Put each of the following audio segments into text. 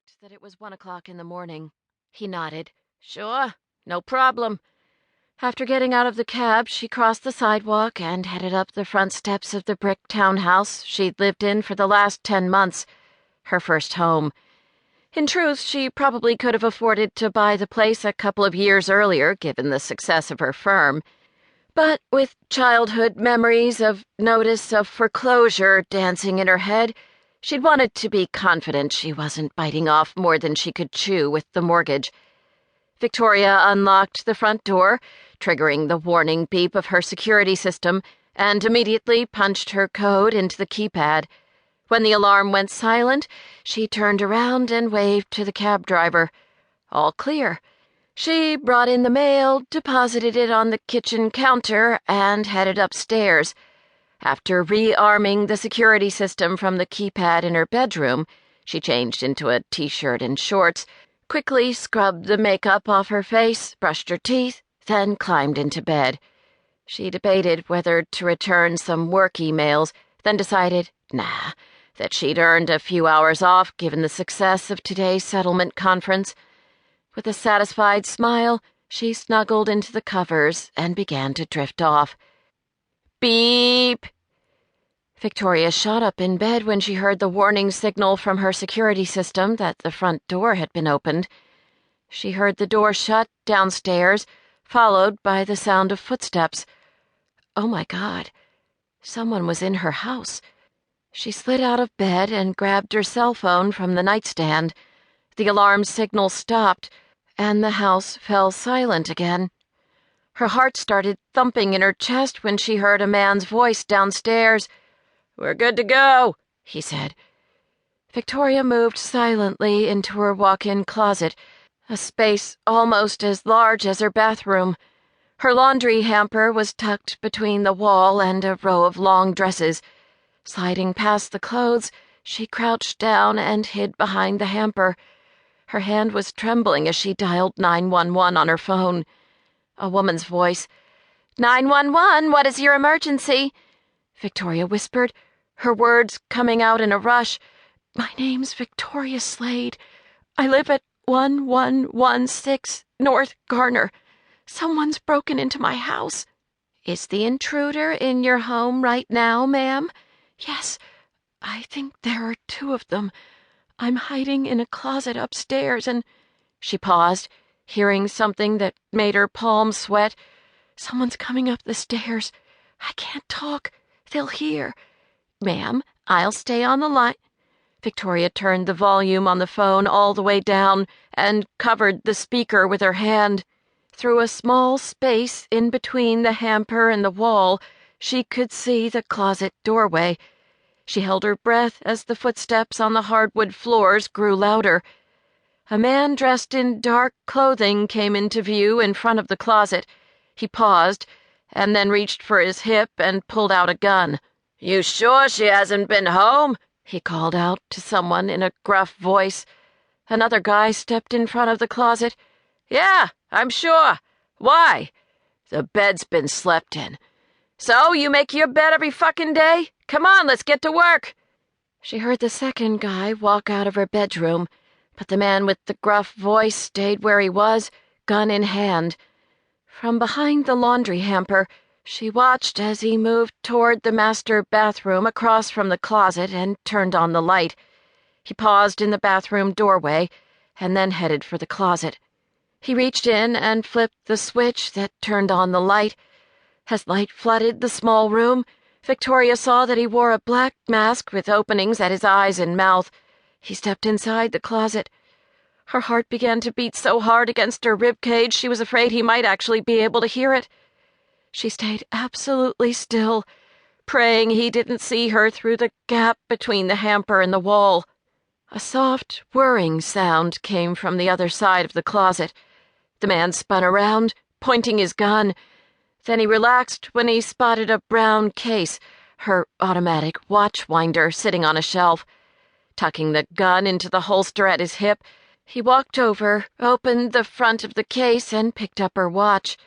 fact that it was 1 o'clock in the morning. He nodded. Sure, no problem. After getting out of the cab, she crossed the sidewalk and headed up the front steps of the brick townhouse she'd lived in for the last 10 months, her first home. In truth, she probably could have afforded to buy the place a couple of years earlier, given the success of her firm. But with childhood memories of notice of foreclosure dancing in her head, she'd wanted to be confident she wasn't biting off more than she could chew with the mortgage. Victoria unlocked the front door, triggering the warning beep of her security system, and immediately punched her code into the keypad. When the alarm went silent, she turned around and waved to the cab driver. All clear. She brought in the mail, deposited it on the kitchen counter, and headed upstairs. After rearming the security system from the keypad in her bedroom, she changed into a t-shirt and shorts, quickly scrubbed the makeup off her face, brushed her teeth, then climbed into bed. She debated whether to return some work emails, then decided, that she'd earned a few hours off given the success of today's settlement conference. With a satisfied smile, she snuggled into the covers and began to drift off. Beep! Victoria shot up in bed when she heard the warning signal from her security system that the front door had been opened. She heard the door shut downstairs, followed by the sound of footsteps. Oh my God, someone was in her house. She slid out of bed and grabbed her cell phone from the nightstand. The alarm signal stopped, and the house fell silent again. Her heart started thumping in her chest when she heard a man's voice downstairs. "We're good to go," he said. Victoria moved silently into her walk-in closet, a space almost as large as her bathroom. Her laundry hamper was tucked between the wall and a row of long dresses. Sliding past the clothes, she crouched down and hid behind the hamper. Her hand was trembling as she dialed 911 on her phone. A woman's voice. 911, what is your emergency? Victoria whispered, her words coming out in a rush. My name's Victoria Slade. I live at 1116 North Garner. Someone's broken into my house. Is the intruder in your home right now, ma'am? Yes, I think there are 2 of them. I'm hiding in a closet upstairs and... She paused, hearing something that made her palms sweat. Someone's coming up the stairs. I can't talk. They'll hear. Ma'am, I'll stay on the line. Victoria turned the volume on the phone all the way down and covered the speaker with her hand. Through a small space in between the hamper and the wall, she could see the closet doorway. She held her breath as the footsteps on the hardwood floors grew louder. A man dressed in dark clothing came into view in front of the closet. He paused, and then reached for his hip and pulled out a gun. You sure she hasn't been home? He called out to someone in a gruff voice. Another guy stepped in front of the closet. Yeah, I'm sure. Why? The bed's been slept in. So, you make your bed every fucking day? Come on, let's get to work. She heard the second guy walk out of her bedroom, but the man with the gruff voice stayed where he was, gun in hand. From behind the laundry hamper, she watched as he moved toward the master bathroom across from the closet and turned on the light. He paused in the bathroom doorway and then headed for the closet. He reached in and flipped the switch that turned on the light. As light flooded the small room, Victoria saw that he wore a black mask with openings at his eyes and mouth. He stepped inside the closet. Her heart began to beat so hard against her ribcage she was afraid he might actually be able to hear it. She stayed absolutely still, praying he didn't see her through the gap between the hamper and the wall. A soft, whirring sound came from the other side of the closet. The man spun around, pointing his gun. Then he relaxed when he spotted a brown case, her automatic watch winder, sitting on a shelf. Tucking the gun into the holster at his hip, he walked over, opened the front of the case, and picked up her watch.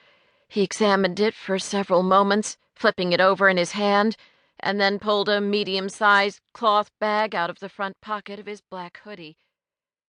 He examined it for several moments, flipping it over in his hand, and then pulled a medium-sized cloth bag out of the front pocket of his black hoodie.